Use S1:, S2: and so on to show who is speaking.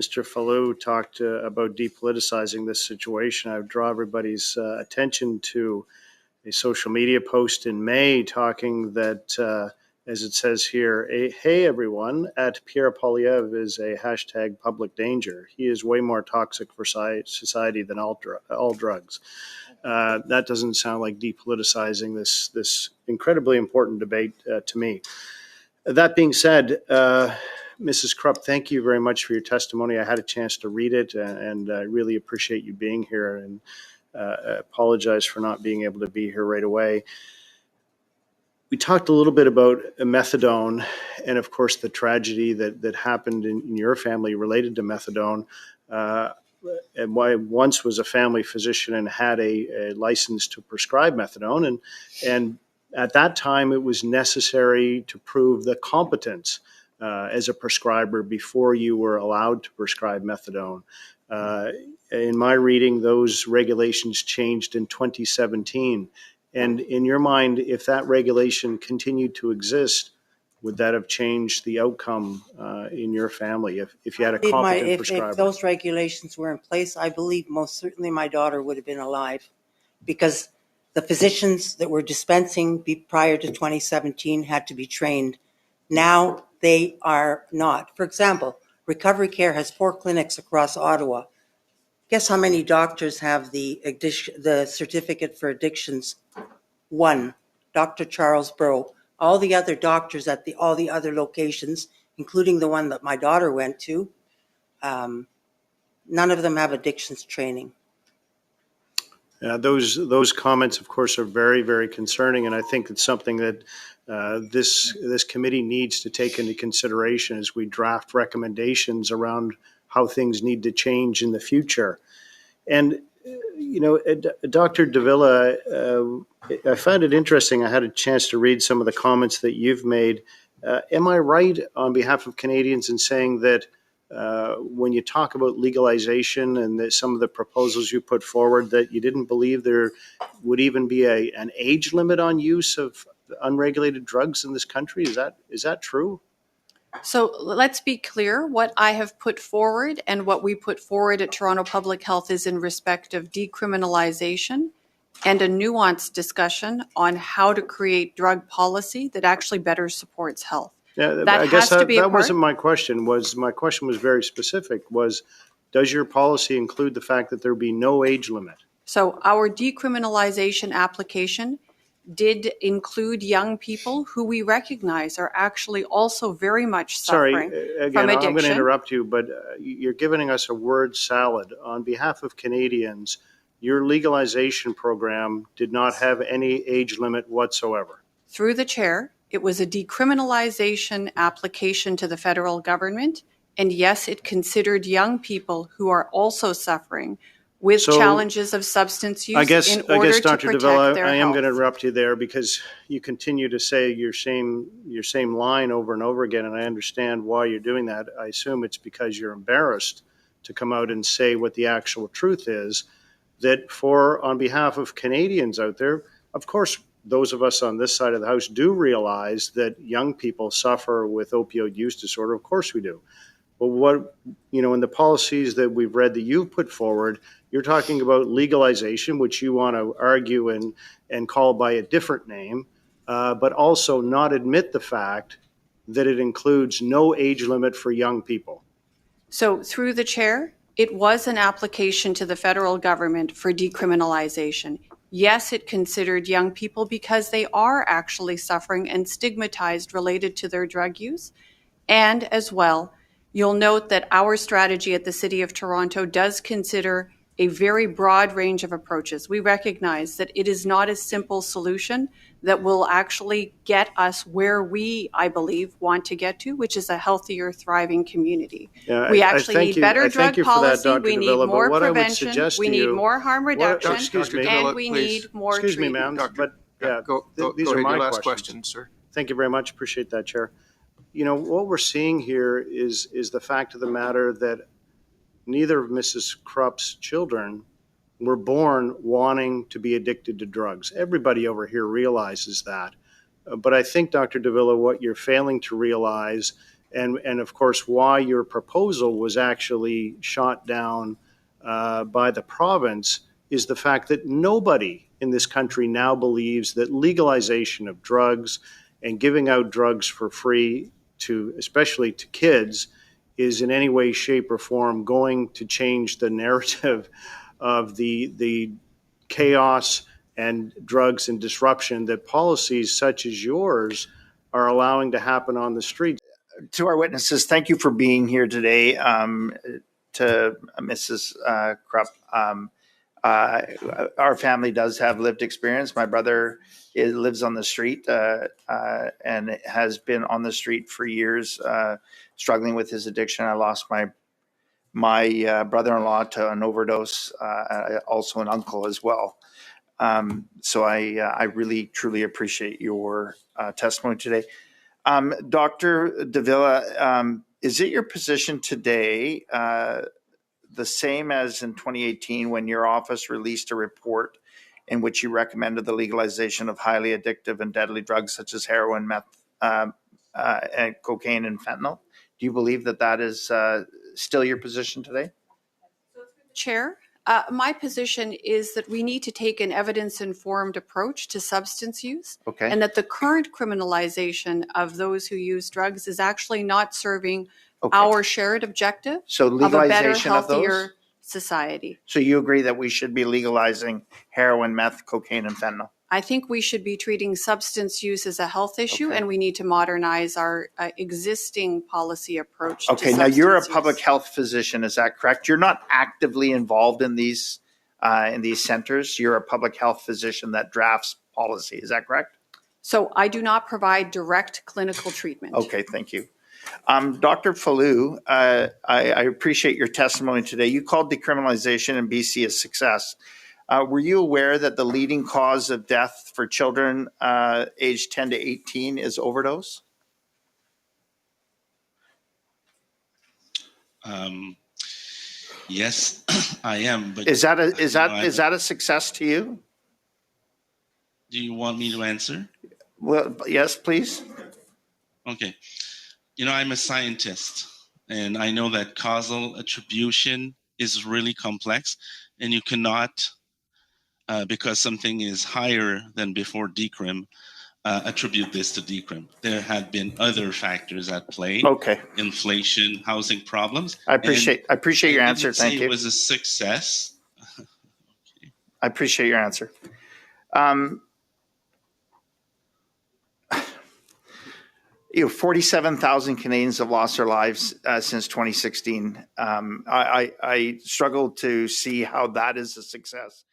S1: Mr. Fallu talked about depoliticizing this situation. I would draw everybody's attention to a social media post in May talking that, as it says here, hey everyone, at Pierre Poilievre is a hashtag public danger. He is way more toxic for society than all drugs. That doesn't sound like depoliticizing this incredibly important debate to me. That being said, Mrs. Krupp, thank you very much for your testimony. I had a chance to read it, and I really appreciate you being here, and apologize for not being able to be here right away. We talked a little bit about methadone and, of course, the tragedy that happened in your family related to methadone. And I once was a family physician and had a license to prescribe methadone, and at that time, it was necessary to prove the competence as a prescriber before you were allowed to prescribe methadone. In my reading, those regulations changed in 2017. And in your mind, if that regulation continued to exist, would that have changed the outcome in your family if you had a competent prescriber?
S2: If those regulations were in place, I believe most certainly my daughter would have been alive, because the physicians that were dispensing prior to 2017 had to be trained. Now they are not. For example, Recovery Care has 4 clinics across Ottawa. Guess how many doctors have the certificate for addictions? 1, Dr. Charles Burrow. All the other doctors at all the other locations, including the one that my daughter went to, none of them have addictions training.
S1: Those comments, of course, are very, very concerning, and I think it's something that this committee needs to take into consideration as we draft recommendations around how things need to change in the future. And Dr. Davila, I find it interesting. I had a chance to read some of the comments that you've made. Am I right on behalf of Canadians in saying that when you talk about legalization and some of the proposals you put forward, that you didn't believe there would even be an age limit on use of unregulated drugs in this country? Is that true?
S3: So let's be clear. What I have put forward and what we put forward at Toronto Public Health is in respect of decriminalization and a nuanced discussion on how to create drug policy that actually better supports health.
S1: Yeah, I guess that wasn't my question. My question was very specific. Does your policy include the fact that there be no age limit?
S3: So our decriminalization application did include young people who we recognize are actually also very much suffering from addiction.
S1: I'm going to interrupt you, but you're giving us a word salad. On behalf of Canadians, your legalization program did not have any age limit whatsoever.
S3: Through the chair, it was a decriminalization application to the federal government. And yes, it considered young people who are also suffering with challenges of substance use in order to
S1: Dr.
S3: protect
S1: Davila,
S3: their
S1: I am
S3: health.
S1: going to interrupt you there because you continue to say your same line over and over again, and I understand why you're doing that. I assume it's because you're embarrassed to come out and say what the actual truth is, that on behalf of Canadians out there, of course, those of us on this side of the House do realize that young people suffer with opioid use disorder. Of course we do. But in the policies that we've read that you've put forward, you're talking about legalization, which you want to argue and call by a different name, but also not admit the fact that it includes no age limit for young people.
S3: So through the chair, it was an application to the federal government for decriminalization. Yes, it considered young people because they are actually suffering and stigmatized related to their drug use. And as well, you'll note that our strategy at the City of Toronto does consider a very broad range of approaches. We recognize that it is not a simple solution that will actually get us where we, I believe, want to get to, which is a healthier, thriving community. We actually need better drug policy, we need more prevention, we need more harm reduction, and we need more treatment.
S1: Excuse me, ma'am, but these are my questions, sir. Thank you very much. Appreciate that, Chair. What we're seeing here is the fact of the matter that neither of Mrs. Krupp's children were born wanting to be addicted to drugs. Everybody over here realizes that. But I think, Dr. Davila, what you're failing to realize, and of course why your proposal was actually shot down by the province is the fact that nobody in this country now believes that legalization of drugs and giving out drugs for free to, especially to kids, is in any way, shape, or form going to change the narrative of the chaos and drugs and disruption that policies such as yours are allowing to happen on the streets.
S4: To our witnesses, thank you for being here today. To Mrs. Krupp, our family does have lived experience. My brother lives on the street and has been on the street for years, struggling with his addiction. I lost my brother-in-law to an overdose, also an uncle as well. So I really, truly appreciate your testimony today. Dr. Davila, is it your position today the same as in 2018 when your office released a report in which you recommended the legalization of highly addictive and deadly drugs such as heroin, meth, and cocaine and fentanyl? Do you believe that that is still your position today?
S3: Chair, my position is that we need to take an evidence-informed approach to substance use,
S4: Okay.
S3: and that the current criminalization of those who use drugs is actually not serving
S4: Okay.
S3: our shared objective
S4: So
S3: of a better,
S4: legalization of those?
S3: healthier society.
S4: So you agree that we should be legalizing heroin, meth, cocaine, and fentanyl?
S3: I think we should be treating substance use as a health issue,
S4: Okay.
S3: and we need to modernize our existing policy approach to
S4: Okay,
S3: substance
S4: now you're a
S3: use.
S4: public health physician, is that correct? You're not actively involved in these centers. You're a public health physician that drafts policy, is that correct?
S3: So I do not provide direct clinical treatment.
S4: Okay, thank you. Dr. Fallu, I appreciate your testimony today. You called decriminalization in BC a success. Were you aware that the leading cause of death for children aged 10 to 18 is overdose?
S5: Yes, I am. But
S4: Is that a success to you?
S5: do you want me to answer?
S4: Well, yes, please.
S5: Okay. I'm a scientist, and I know that causal attribution is really complex, and you cannot, because something is higher than before decrim, attribute this to decrim. There had been other factors at play.
S4: Okay.
S5: Inflation, housing problems.
S4: I appreciate your answer.
S5: Didn't say
S4: Thank you.
S5: It was a success.
S4: I appreciate your answer. 47,000 Canadians have lost their lives since 2016. I struggle to see how that is a success.